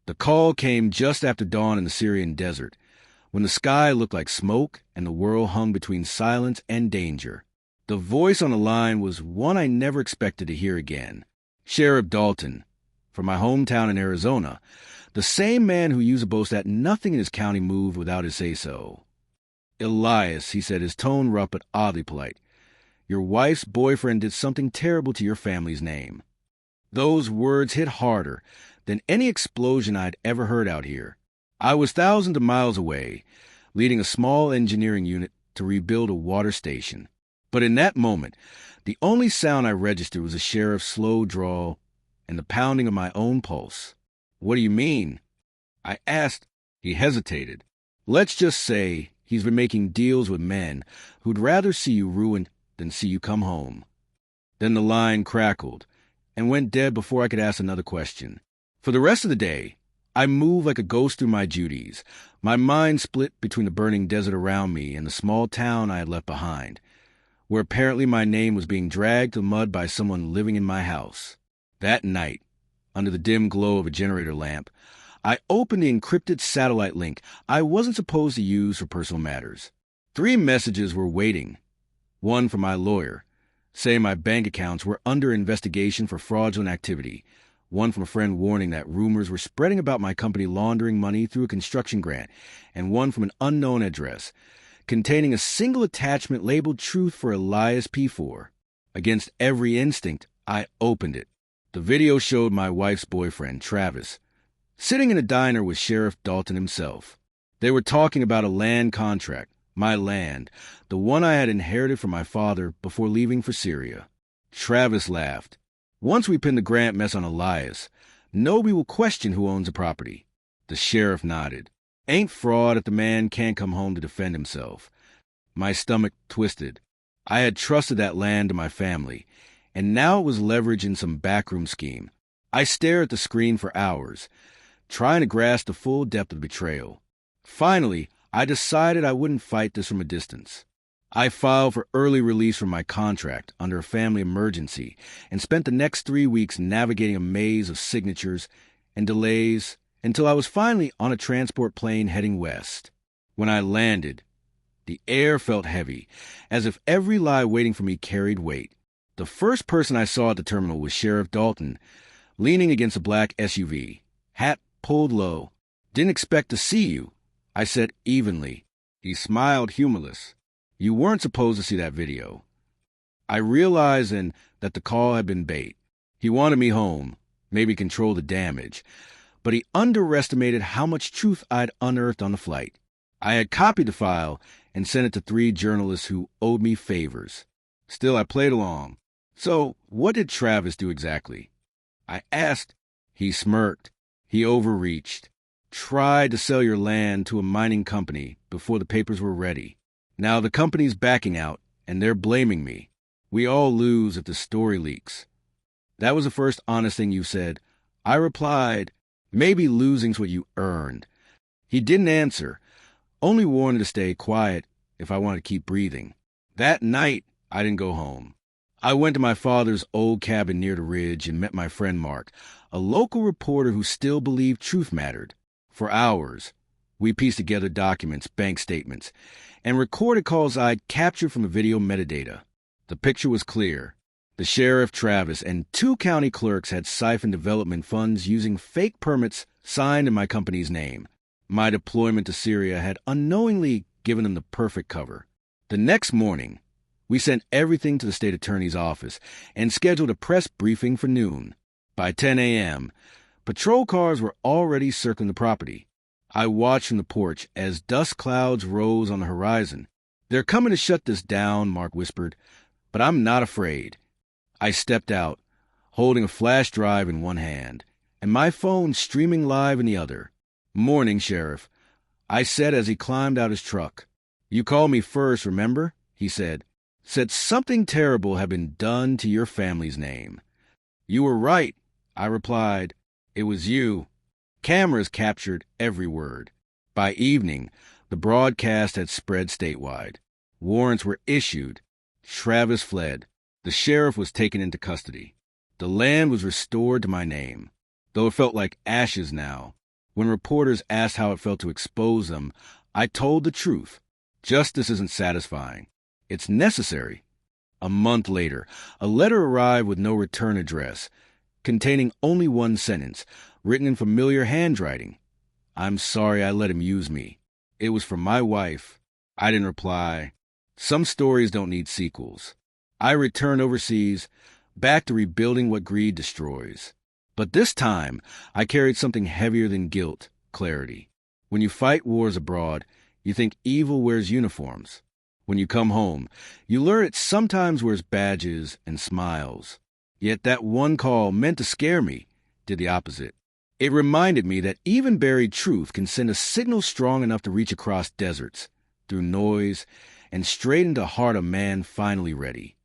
The call came just after dawn in the Syrian desert, when the sky looked like smoke and the world hung between silence and danger. The voice on the line was one I never expected to hear again. Sheriff Dalton, from my hometown in Arizona, the same man who used to boast that nothing in his county moved without his say-so. "Elias," he said, his tone rough but oddly polite, "your wife's boyfriend did something terrible to your family's name." Those words hit harder than any explosion I'd ever heard out here. I was thousands of miles away, leading a small engineering unit to rebuild a water station. But in that moment, the only sound I registered was the sheriff's slow drawl and the pounding of my own pulse. "What do you mean?" I asked. He hesitated. "Let's just say he's been making deals with men who'd rather see you ruined than see you come home." Then the line crackled and went dead before I could ask another question. For the rest of the day, I moved like a ghost through my duties, my mind split between the burning desert around me and the small town I had left behind, where apparently my name was being dragged to the mud by someone living in my house. That night, under the dim glow of a generator lamp, I opened the encrypted satellite link I wasn't supposed to use for personal matters. 3 messages were waiting. One from my lawyer, saying my bank accounts were under investigation for fraudulent activity. One from a friend warning that rumors were spreading about my company laundering money through a construction grant. And one from an unknown address, containing a single attachment labeled Truth for Elias P4. Against every instinct, I opened it. The video showed my wife's boyfriend, Travis, sitting in a diner with Sheriff Dalton himself. They were talking about a land contract, my land, the one I had inherited from my father before leaving for Syria. Travis laughed. "Once we pin the grant mess on Elias, nobody will question who owns the property." The sheriff nodded. "Ain't fraud if the man can't come home to defend himself." My stomach twisted. I had trusted that land to my family, and now it was leveraged in some backroom scheme. I stared at the screen for hours, trying to grasp the full depth of the betrayal. Finally, I decided I wouldn't fight this from a distance. I filed for early release from my contract under a family emergency and spent the next 3 weeks navigating a maze of signatures and delays until I was finally on a transport plane heading west. When I landed, the air felt heavy, as if every lie waiting for me carried weight. The first person I saw at the terminal was Sheriff Dalton, leaning against a black SUV, hat pulled low. "Didn't expect to see you," I said evenly. He smiled humorless. "You weren't supposed to see that video." I realized then that the call had been bait. He wanted me home, maybe control the damage, but he underestimated how much truth I'd unearthed on the flight. I had copied the file and sent it to 3 journalists who owed me favors. Still, I played along. "So, what did Travis do exactly?" I asked. He smirked. "He overreached. Tried to sell your land to a mining company before the papers were ready. Now the company's backing out, and they're blaming me. We all lose if the story leaks." "That was the first honest thing you said." I replied, "Maybe losing's what you earned." He didn't answer, only wanted to stay quiet if I wanted to keep breathing. That night, I didn't go home. I went to my father's old cabin near the ridge and met my friend Mark, a local reporter who still believed truth mattered. For hours, we pieced together documents, bank statements, and recorded calls I'd captured from the video metadata. The picture was clear. The sheriff, Travis, and 2 county clerks had siphoned development funds using fake permits signed in my company's name. My deployment to Syria had unknowingly given them the perfect cover. The next morning, we sent everything to the state attorney's office and scheduled a press briefing for noon. By 10 a.m., patrol cars were already circling the property. I watched from the porch as dust clouds rose on the horizon. "They're coming to shut this down," Mark whispered, "but I'm not afraid." I stepped out, holding a flash drive in one hand, and my phone streaming live in the other. "Morning, Sheriff," I said as he climbed out his truck. "You called me first, remember?" he said. "Said something terrible had been done to your family's name." "You were right," I replied. "It was you." Cameras captured every word. By evening, the broadcast had spread statewide. Warrants were issued. Travis fled. The sheriff was taken into custody. The land was restored to my name, though it felt like ashes now. When reporters asked how it felt to expose them, I told the truth. Justice isn't satisfying. It's necessary. A month later, a letter arrived with no return address, containing only one sentence, written in familiar handwriting. "I'm sorry I let him use me. It was for my wife." I didn't reply. Some stories don't need sequels. I returned overseas, back to rebuilding what greed destroys. But this time, I carried something heavier than guilt, clarity. When you fight wars abroad, you think evil wears uniforms. When you come home, you learn it sometimes wears badges and smiles. Yet that one call, meant to scare me, did the opposite. It reminded me that even buried truth can send a signal strong enough to reach across deserts, through noise, and straight into the heart of man finally ready.